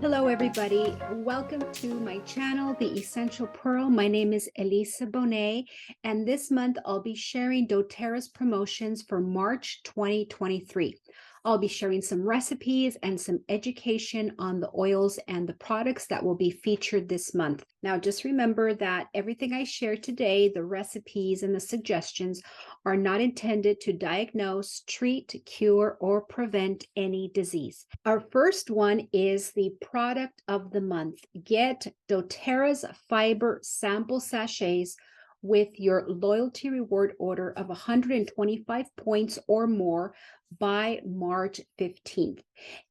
Hello, everybody. Welcome to my channel, The Essential Pearl. My name is Elisa Bonet, and this month I'll be sharing doTERRA's promotions for March 2023. I'll be sharing some recipes and some education on the oils and the products that will be featured this month. Now, just remember that everything I share today, the recipes and the suggestions, are not intended to diagnose, treat, cure, or prevent any disease. Our first one is the product of the month. Get doTERRA's fiber sample sachets with your loyalty reward order of 125 points or more by March 15th.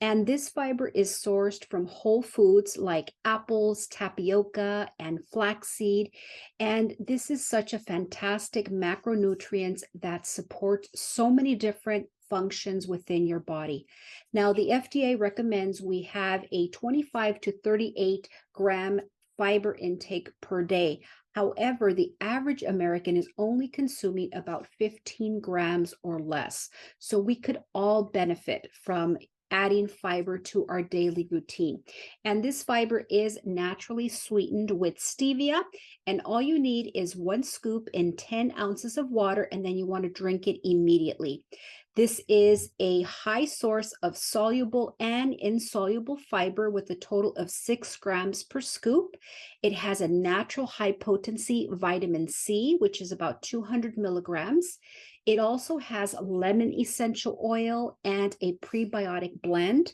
And this fiber is sourced from whole foods like apples, tapioca, and flaxseed. And this is such a fantastic macronutrient that supports so many different functions within your body. Now, the FDA recommends we have a 25 to 38 gram fiber intake per day. However, the average American is only consuming about 15 grams or less. So we could all benefit from adding fiber to our daily routine. And this fiber is naturally sweetened with stevia. And all you need is 1 scoop in 10 ounces of water, and then you want to drink it immediately. This is a high source of soluble and insoluble fiber with a total of 6 grams per scoop. It has a natural high potency vitamin C, which is about 200 milligrams. It also has lemon essential oil and a prebiotic blend.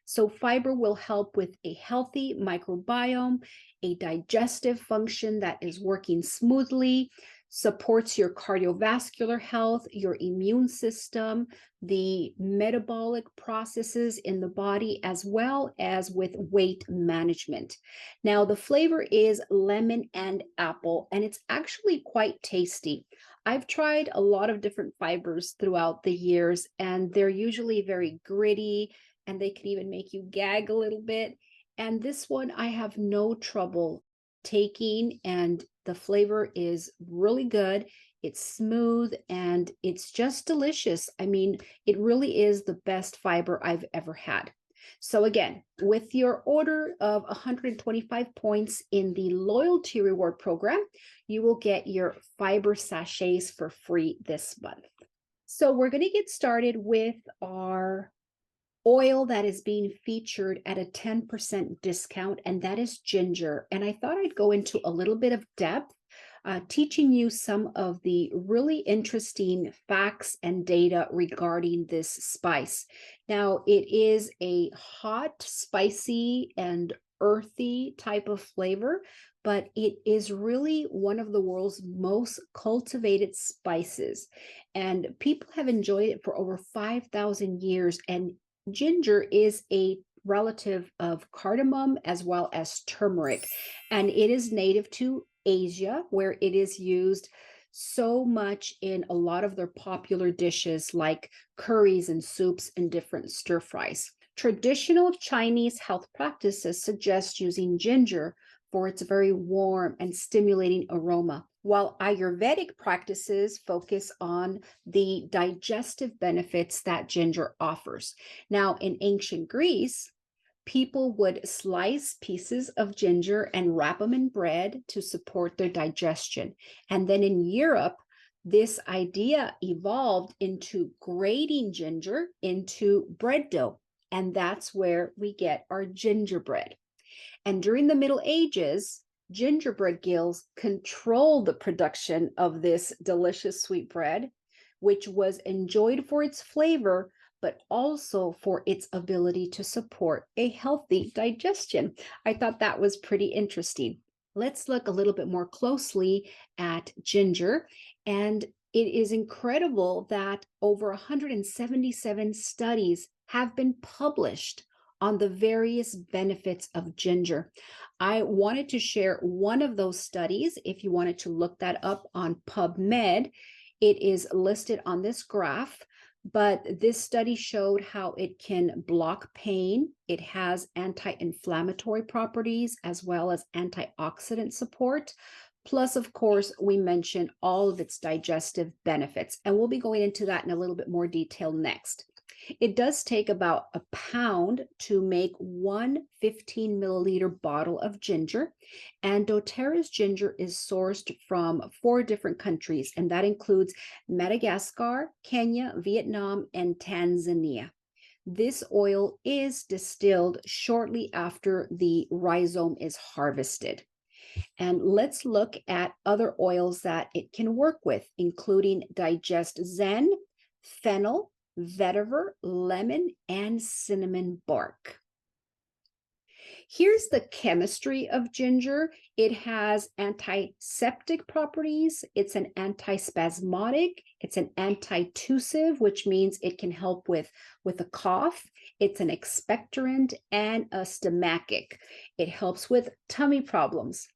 So fiber will help with a healthy microbiome, a digestive function that is working smoothly, supports your cardiovascular health, your immune system, the metabolic processes in the body, as well as with weight management. Now, the flavor is lemon and apple, and it's actually quite tasty. I've tried a lot of different fibers throughout the years, and they're usually very gritty, and they can even make you gag a little bit. And this one I have no trouble taking, and the flavor is really good. It's smooth and it's just delicious. I mean, it really is the best fiber I've ever had. So again, with your order of 125 points in the loyalty reward program, you will get your fiber sachets for free this month. So we're going to get started with our oil that is being featured at a 10% discount, and that is ginger. And I thought I'd go into a little bit of depth, teaching you some of the really interesting facts and data regarding this spice. Now, it is a hot, spicy, and earthy type of flavor, but it is really one of the world's most cultivated spices. And people have enjoyed it for over 5,000 years. And ginger is a relative of cardamom as well as turmeric, and it is native to Asia, where it is used so much in a lot of their popular dishes like curries and soups and different stir fries. Traditional Chinese health practices suggest using ginger for its very warm and stimulating aroma, while Ayurvedic practices focus on the digestive benefits that ginger offers. Now, in ancient Greece, people would slice pieces of ginger and wrap them in bread to support their digestion. And then in Europe, this idea evolved into grating ginger into bread dough. And that's where we get our gingerbread. And during the Middle Ages, gingerbread guilds controlled the production of this delicious sweet bread, which was enjoyed for its flavor, but also for its ability to support a healthy digestion. I thought that was pretty interesting. Let's look a little bit more closely at ginger. And it is incredible that over 177 studies have been published on the various benefits of ginger. I wanted to share one of those studies. If you wanted to look that up on PubMed, it is listed on this graph. But this study showed how it can block pain. It has anti-inflammatory properties as well as antioxidant support. Plus, of course, we mentioned all of its digestive benefits. And we'll be going into that in a little bit more detail next. It does take about a pound to make one 15 milliliter bottle of ginger, and doTERRA's ginger is sourced from 4 different countries, and that includes Madagascar, Kenya, Vietnam, and Tanzania. This oil is distilled shortly after the rhizome is harvested. And let's look at other oils that it can work with, including Digest Zen, fennel, vetiver, lemon, and cinnamon bark. Here's the chemistry of ginger. It has antiseptic properties. It's an antispasmodic. It's an antitussive, which means it can help with a cough. It's an expectorant and a stomachic. It helps with tummy problems.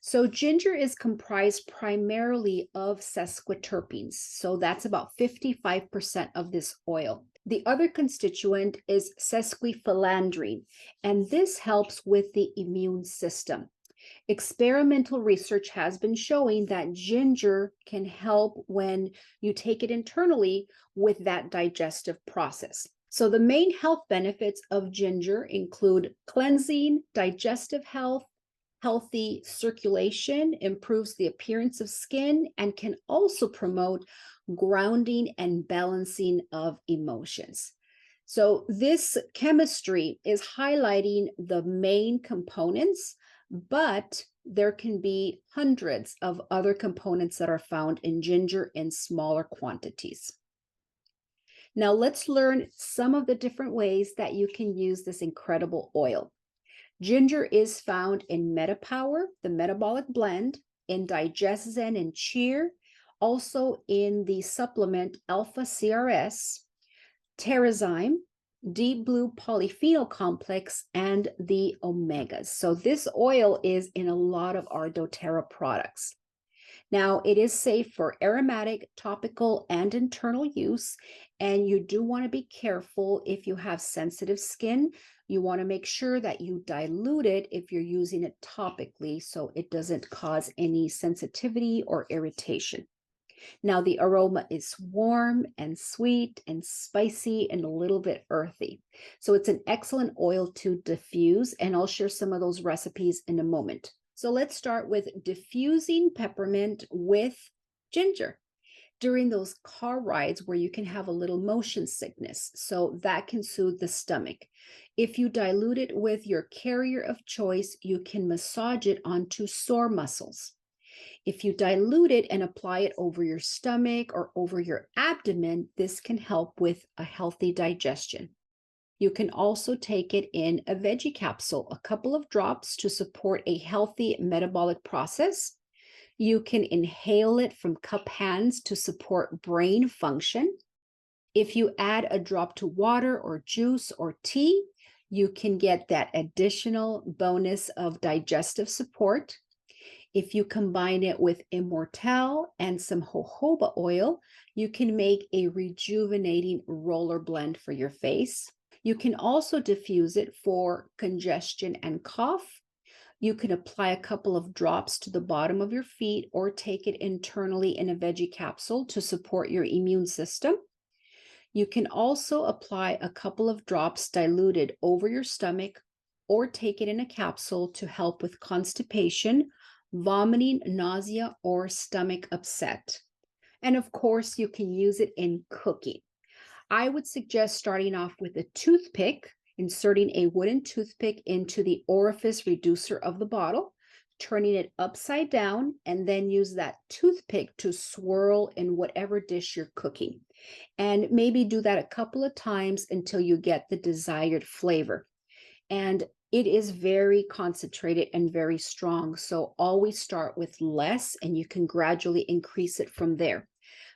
So ginger is comprised primarily of sesquiterpenes. So that's about 55% of this oil. The other constituent is sesquiphilandrine, and this helps with the immune system. Experimental research has been showing that ginger can help when you take it internally with that digestive process. So the main health benefits of ginger include cleansing, digestive health, healthy circulation, improves the appearance of skin, and can also promote grounding and balancing of emotions. So this chemistry is highlighting the main components, but there can be hundreds of other components that are found in ginger in smaller quantities. Now let's learn some of the different ways that you can use this incredible oil. Ginger is found in MetaPower, the metabolic blend, in Digest Zen and Cheer, also in the supplement Alpha CRS, Terrazyme, Deep Blue Polyphenol Complex, and the Omegas. So this oil is in a lot of our doTERRA products. Now, it is safe for aromatic, topical, and internal use, and you do want to be careful if you have sensitive skin. You want to make sure that you dilute it if you're using it topically so it doesn't cause any sensitivity or irritation. Now, the aroma is warm and sweet and spicy and a little bit earthy. So it's an excellent oil to diffuse, and I'll share some of those recipes in a moment. So let's start with diffusing peppermint with ginger during those car rides where you can have a little motion sickness. So that can soothe the stomach. If you dilute it with your carrier of choice, you can massage it onto sore muscles. If you dilute it and apply it over your stomach or over your abdomen, this can help with a healthy digestion. You can also take it in a veggie capsule, a couple of drops to support a healthy metabolic process. You can inhale it from cup hands to support brain function. If you add a drop to water or juice or tea, you can get that additional bonus of digestive support. If you combine it with Immortelle and some jojoba oil, you can make a rejuvenating roller blend for your face. You can also diffuse it for congestion and cough. You can apply a couple of drops to the bottom of your feet or take it internally in a veggie capsule to support your immune system. You can also apply a couple of drops diluted over your stomach or take it in a capsule to help with constipation, vomiting, nausea, or stomach upset. And of course, you can use it in cooking. I would suggest starting off with a toothpick, inserting a wooden toothpick into the orifice reducer of the bottle, turning it upside down, and then use that toothpick to swirl in whatever dish you're cooking. And maybe do that a couple of times until you get the desired flavor. And it is very concentrated and very strong. So always start with less and you can gradually increase it from there.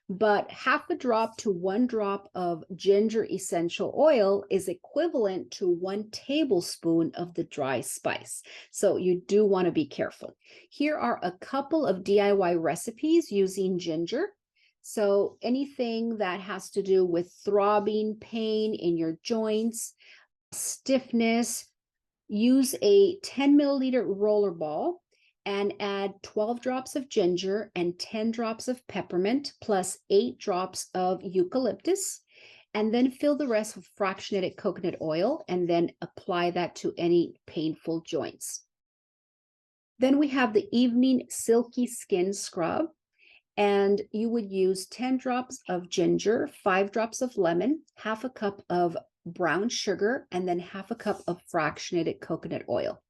But half a drop to 1 drop of ginger essential oil is equivalent to 1 tablespoon of the dry spice. So you do want to be careful. Here are a couple of DIY recipes using ginger. So anything that has to do with throbbing pain in your joints, stiffness, use a 10 milliliter roller ball and add 12 drops of ginger and 10 drops of peppermint plus 8 drops of eucalyptus. and then fill the rest with fractionated coconut oil and then apply that to any painful joints. Then we have the evening silky skin scrub, and you would use 10 drops of ginger, 5 drops of lemon, half a cup of brown sugar, and then half a cup of fractionated coconut oil.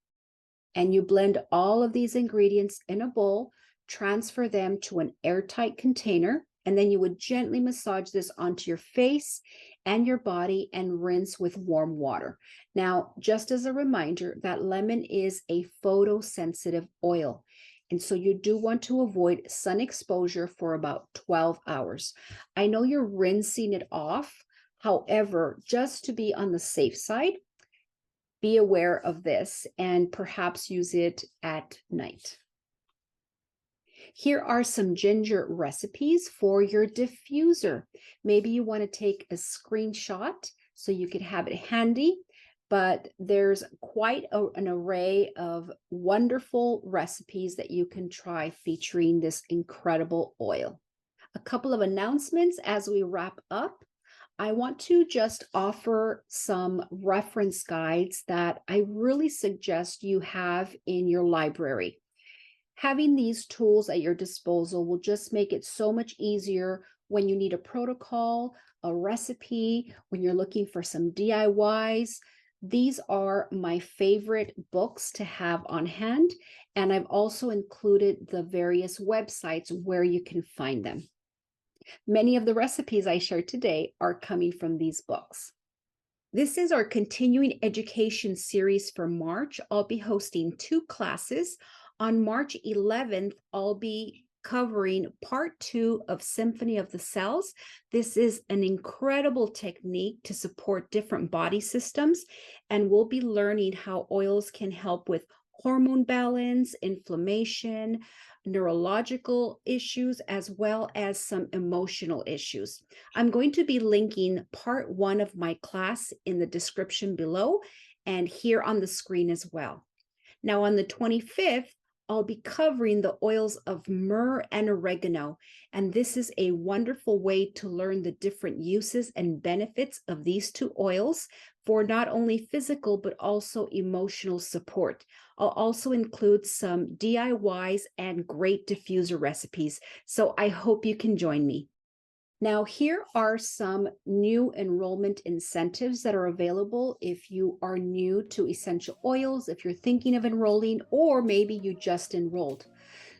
And you blend all of these ingredients in a bowl, transfer them to an airtight container, and then you would gently massage this onto your face and your body and rinse with warm water. Now, just as a reminder, that lemon is a photosensitive oil. And so you do want to avoid sun exposure for about 12 hours. I know you're rinsing it off. However, just to be on the safe side, be aware of this and perhaps use it at night. Here are some ginger recipes for your diffuser. Maybe you want to take a screenshot so you could have it handy, but there's quite an array of wonderful recipes that you can try featuring this incredible oil. A couple of announcements as we wrap up. I want to just offer some reference guides that I really suggest you have in your library. Having these tools at your disposal will just make it so much easier when you need a protocol, a recipe, when you're looking for some DIYs. These are my favorite books to have on hand, and I've also included the various websites where you can find them. Many of the recipes I shared today are coming from these books. This is our continuing education series for March. I'll be hosting 2 classes. On March 11th, I'll be covering part 2 of Symphony of the Cells. This is an incredible technique to support different body systems, and we'll be learning how oils can help with hormone balance, inflammation, neurological issues, as well as some emotional issues. I'm going to be linking part 1 of my class in the description below and here on the screen as well. Now on the 25th, I'll be covering the oils of myrrh and oregano, and this is a wonderful way to learn the different uses and benefits of these 2 oils for not only physical but also emotional support. I'll also include some DIYs and great diffuser recipes, so I hope you can join me. Now, here are some new enrollment incentives that are available if you are new to essential oils, if you're thinking of enrolling, or maybe you just enrolled.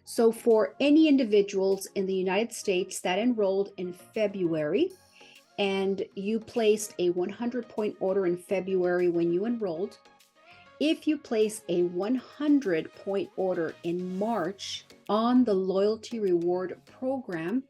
So for any individuals in the United States that enrolled in February, and you placed a 100-point order in February when you enrolled, if you place a 100-point order in March on the Loyalty Reward Program,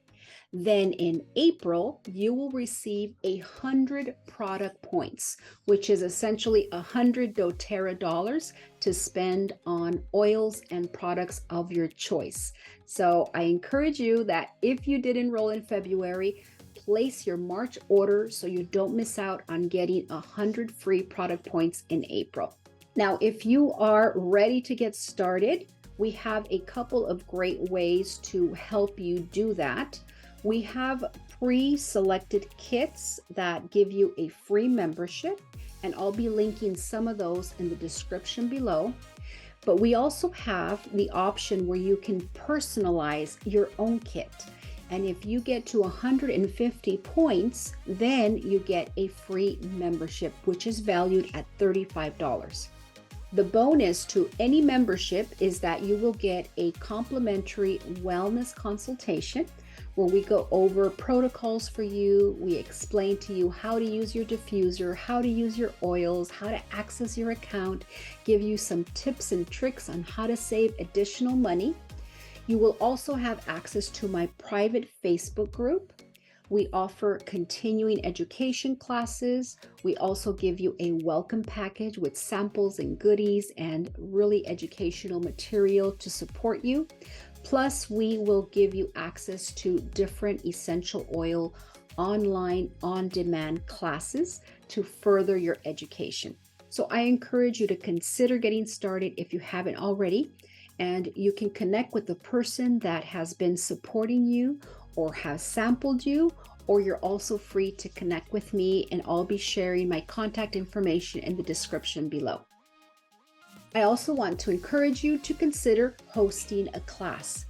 then in April, you will receive 100 product points, which is essentially 100 doTERRA dollars to spend on oils and products of your choice. So I encourage you that if you did enroll in February, place your March order so you don't miss out on getting 100 free product points in April. Now, if you are ready to get started, we have a couple of great ways to help you do that. We have pre-selected kits that give you a free membership, and I'll be linking some of those in the description below. But we also have the option where you can personalize your own kit. And if you get to 150 points, then you get a free membership, which is valued at $35. The bonus to any membership is that you will get a complimentary wellness consultation where we go over protocols for you. We explain to you how to use your diffuser, how to use your oils, how to access your account, give you some tips and tricks on how to save additional money. You will also have access to my private Facebook group. We offer continuing education classes. We also give you a welcome package with samples and goodies and really educational material to support you. Plus, we will give you access to different essential oil online on-demand classes to further your education. So I encourage you to consider getting started if you haven't already, and you can connect with the person that has been supporting you or has sampled you or you're also free to connect with me, and I'll be sharing my contact information in the description below. I also want to encourage you to consider hosting a class.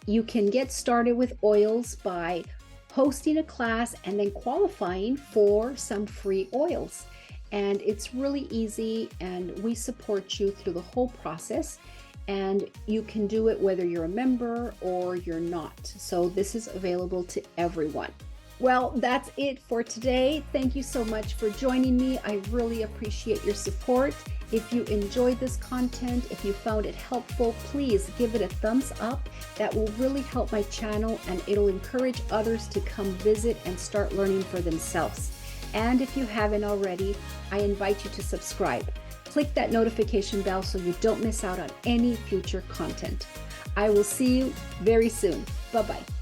You can get started with oils by hosting a class and then qualifying for some free oils. And it's really easy, and we support you through the whole process. And you can do it whether you're a member or you're not. So this is available to everyone. Well, that's it for today. Thank you so much for joining me. I really appreciate your support. If you enjoyed this content, if you found it helpful, please give it a thumbs up. That will really help my channel, and it'll encourage others to come visit and start learning for themselves. And if you haven't already, I invite you to subscribe. Click that notification bell so you don't miss out on any future content. I will see you very soon. Bye-bye.